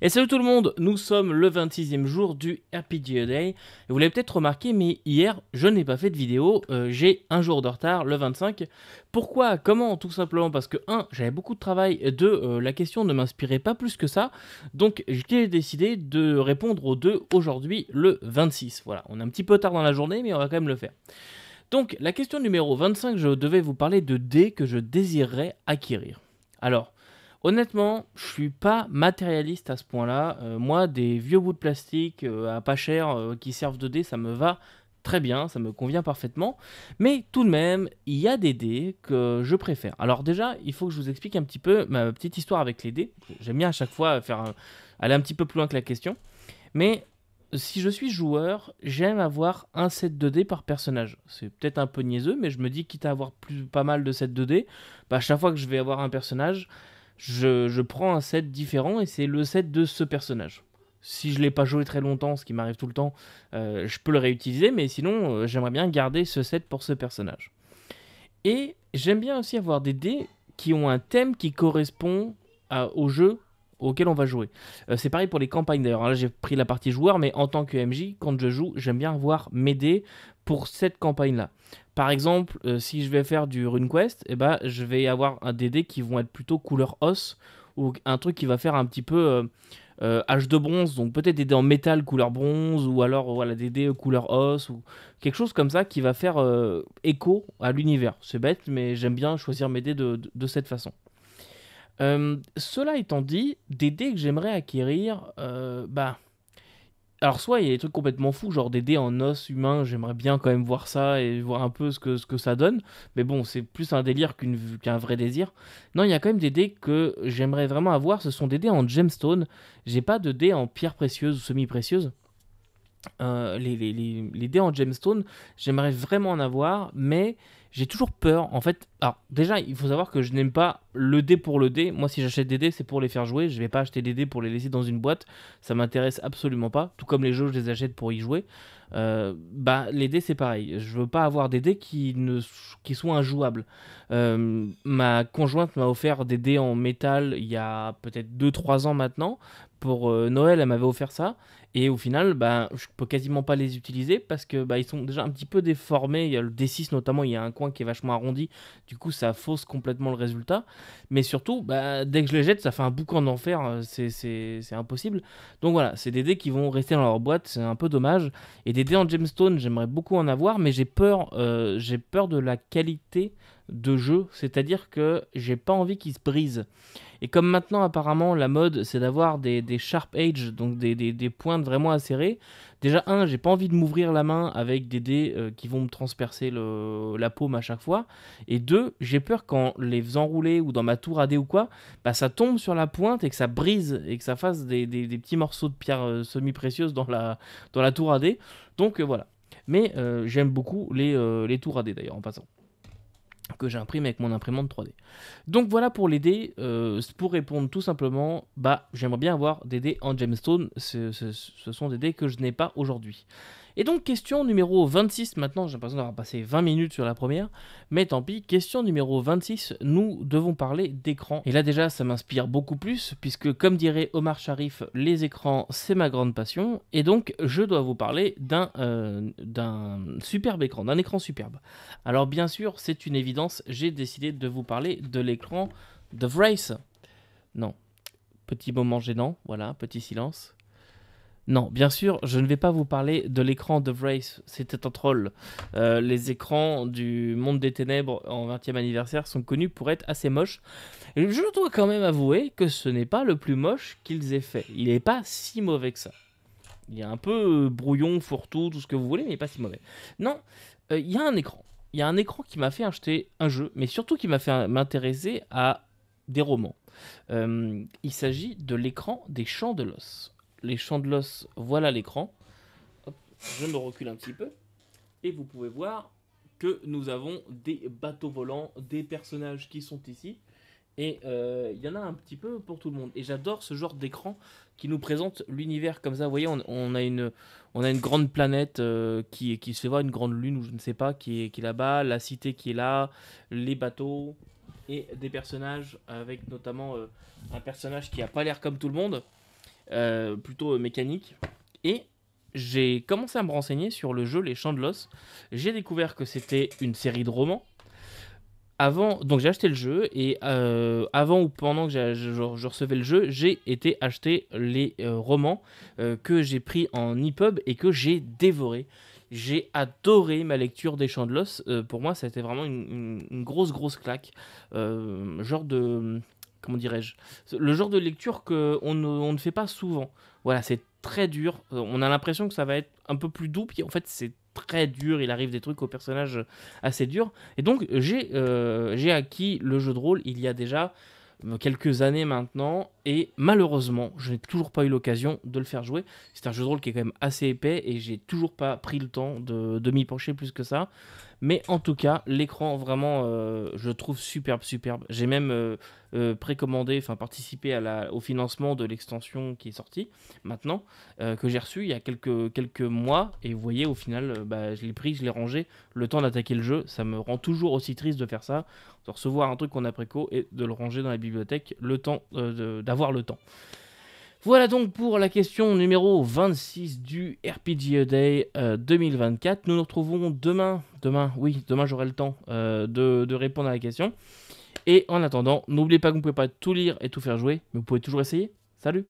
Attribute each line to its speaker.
Speaker 1: Et salut tout le monde, nous sommes le 26e jour du RPGA Day. Et vous l'avez peut-être remarqué, mais hier, je n'ai pas fait de vidéo. J'ai un jour de retard, le 25. Pourquoi? Comment? Tout simplement parce que 1. J'avais beaucoup de travail. 2. La question ne m'inspirait pas plus que ça. Donc j'ai décidé de répondre aux deux aujourd'hui, le 26. Voilà, on est un petit peu tard dans la journée, mais on va quand même le faire. Donc la question numéro 25, je devais vous parler de dés que je désirerais acquérir. Alors, honnêtement, je suis pas matérialiste à ce point-là. Moi, des vieux bouts de plastique à pas cher qui servent de dés, ça me va très bien, ça me convient parfaitement. Mais tout de même, il y a des dés que je préfère. Alors déjà, il faut que je vous explique un petit peu ma petite histoire avec les dés. J'aime bien à chaque fois aller un petit peu plus loin que la question. Mais si je suis joueur, j'aime avoir un set 2D par personnage. C'est peut-être un peu niaiseux, mais je me dis, quitte à avoir pas mal de sets 2D, bah, à chaque fois que je vais avoir un personnage, je prends un set différent et c'est le set de ce personnage. Si je ne l'ai pas joué très longtemps, ce qui m'arrive tout le temps, je peux le réutiliser, mais sinon, j'aimerais bien garder ce set pour ce personnage. Et j'aime bien aussi avoir des dés qui ont un thème qui correspond au jeu auquel on va jouer. C'est pareil pour les campagnes d'ailleurs. Là, j'ai pris la partie joueur, mais en tant que MJ, quand je joue, j'aime bien avoir mes dés pour cette campagne-là. Par exemple, si je vais faire du RuneQuest, eh ben, je vais avoir des dés qui vont être plutôt couleur os ou un truc qui va faire un petit peu H de bronze, donc peut-être des dés en métal couleur bronze ou alors voilà, des dés couleur os ou quelque chose comme ça qui va faire écho à l'univers. C'est bête, mais j'aime bien choisir mes dés de cette façon. Cela étant dit, des dés que j'aimerais acquérir, alors soit il y a des trucs complètement fous, genre des dés en os humain, j'aimerais bien quand même voir ça et voir un peu ce que ça donne, mais bon, c'est plus un délire qu'un vrai désir. Non, il y a quand même des dés que j'aimerais vraiment avoir, ce sont des dés en gemstone. J'ai pas de dés en pierre précieuse ou semi-précieuse. Les dés en gemstone, j'aimerais vraiment en avoir, mais j'ai toujours peur. En fait, alors déjà, il faut savoir que je n'aime pas le dé pour le dé. Moi, si j'achète des dés, c'est pour les faire jouer. Je vais pas acheter des dés pour les laisser dans une boîte. Ça m'intéresse absolument pas. Tout comme les jeux, je les achète pour y jouer. Les dés, c'est pareil. Je veux pas avoir des dés qui soient injouables. Ma conjointe m'a offert des dés en métal il y a peut-être 2 3 ans maintenant. Pour Noël, elle m'avait offert ça. Et au final, je peux quasiment pas les utiliser parce que ils sont déjà un petit peu déformés. Il y a le D6 notamment, il y a un coin qui est vachement arrondi. Du coup, ça fausse complètement le résultat. Mais surtout, dès que je les jette, ça fait un boucan d'enfer. C'est impossible. Donc voilà, c'est des dés qui vont rester dans leur boîte. C'est un peu dommage. Et des dés en gemstone, j'aimerais beaucoup en avoir, mais j'ai peur de la qualité de jeu. C'est-à-dire que j'ai pas envie qu'ils se brisent. Et comme maintenant, apparemment, la mode, c'est d'avoir des sharp edge, donc des pointes vraiment acérées. Déjà, j'ai pas envie de m'ouvrir la main avec des dés qui vont me transpercer la paume à chaque fois. Et 2, j'ai peur qu'en les faisant rouler ou dans ma tour AD ou quoi, ça tombe sur la pointe et que ça brise et que ça fasse des petits morceaux de pierre semi-précieuse dans la tour AD. Donc voilà. Mais j'aime beaucoup les tours AD d'ailleurs, en passant, que j'imprime avec mon imprimante 3D. Donc voilà pour les dés. Pour répondre tout simplement, j'aimerais bien avoir des dés en gemstone. Ce sont des dés que je n'ai pas aujourd'hui. Et donc question numéro 26, maintenant j'ai l'impression d'avoir passé 20 minutes sur la première, mais tant pis, question numéro 26, nous devons parler d'écran. Et là déjà ça m'inspire beaucoup plus, puisque comme dirait Omar Sharif, les écrans c'est ma grande passion, et donc je dois vous parler d'un superbe écran, d'un écran superbe. Alors bien sûr, c'est une évidence, j'ai décidé de vous parler de l'écran de Vrace. Non, petit moment gênant, voilà, petit silence. Non, bien sûr, je ne vais pas vous parler de l'écran de Vrace, c'était un troll. Les écrans du Monde des Ténèbres en 20e anniversaire sont connus pour être assez moches. Et je dois quand même avouer que ce n'est pas le plus moche qu'ils aient fait. Il n'est pas si mauvais que ça. Il est un peu brouillon, fourre-tout, tout ce que vous voulez, mais il n'est pas si mauvais. Non, il y a un écran. Il y a un écran qui m'a fait acheter un jeu, mais surtout qui m'a fait m'intéresser à des romans. Il s'agit de l'écran des Champs de l'Os. Les Champs de l'Os, voilà l'écran. Hop, je me recule un petit peu. Et vous pouvez voir que nous avons des bateaux volants, des personnages qui sont ici. Et il y en a un petit peu pour tout le monde. Et j'adore ce genre d'écran qui nous présente l'univers comme ça. Vous voyez, on a une grande planète qui se fait voir, une grande lune ou je ne sais pas, qui est là-bas, la cité qui est là, les bateaux et des personnages avec notamment un personnage qui n'a pas l'air comme tout le monde. plutôt mécanique. Et j'ai commencé à me renseigner sur le jeu Les Champs de l'Os. J'ai découvert que c'était une série de romans. Donc j'ai acheté le jeu et avant ou pendant que je recevais le jeu, j'ai été acheter les romans que j'ai pris en EPUB et que j'ai dévoré. J'ai adoré ma lecture des Champs de l'Os. Pour moi, ça a été vraiment une grosse claque. Genre de... Comment dirais-je? Le genre de lecture on ne fait pas souvent. Voilà, c'est très dur. On a l'impression que ça va être un peu plus doux, puis en fait, c'est très dur. Il arrive des trucs aux personnages assez durs. Et donc, j'ai acquis le jeu de rôle il y a déjà quelques années maintenant, et malheureusement, je n'ai toujours pas eu l'occasion de le faire jouer. C'est un jeu de rôle qui est quand même assez épais, et j'ai toujours pas pris le temps de m'y pencher plus que ça. Mais en tout cas, l'écran, vraiment, je trouve superbe. J'ai même précommandé, enfin participé au financement de l'extension qui est sortie maintenant, que j'ai reçu il y a quelques mois. Et vous voyez, au final, bah, je l'ai pris, je l'ai rangé, le temps d'attaquer le jeu. Ça me rend toujours aussi triste de faire ça, de recevoir un truc qu'on a préco et de le ranger dans la bibliothèque, le temps d'avoir le temps. Voilà donc pour la question numéro 26 du RPG A Day 2024. Nous nous retrouvons demain. Demain j'aurai le temps de répondre à la question. Et en attendant, n'oubliez pas que vous ne pouvez pas tout lire et tout faire jouer, mais vous pouvez toujours essayer. Salut!